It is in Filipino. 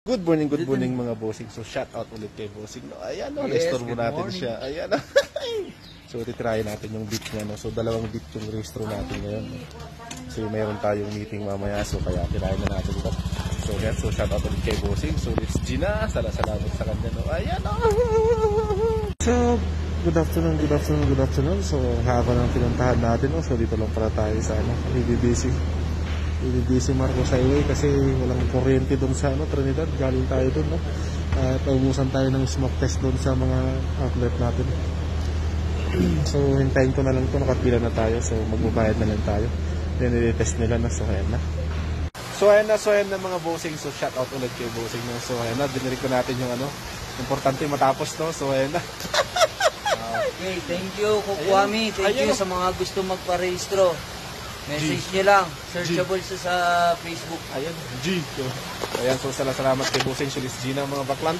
Good morning mga bossing. So shout out ulit kay bossing. No, ayan no, Yes, restore mo good natin morning. siya. Ayan. So titry natin yung beat niya no. So dalawang beat yung restore natin ngayon. No? So mayroon tayong meeting mamaya so kaya tirahin na natin ito. So yan, so shout out ulit kay bossing. So it's Gina. Salamat sa kanya no. Ayan no. So good afternoon. So haba ng pinuntahan natin no. So dito lang pala tayo sa BBC Marcos Highway kasi walang kuryente doon sa Trinidad. Galing tayo doon no. At umusan tayo ng smoke test doon sa mga outlet natin. So hintayin ko na lang ito, nakapila na tayo. So magbabayad na lang tayo. Then i-test nila na. So ayan na mga bossing. So shout out ulit kay bossing no. So ayan na, dinirig ko natin yung importante matapos to. So ayan na. Okay, thank you Kukwami. Thank you sa mga gusto magparehistro. Message nyo lang. Searchable sa Facebook. Ayan, G. Ayan, so salamat kay bossing Sulis Gina mga baklan.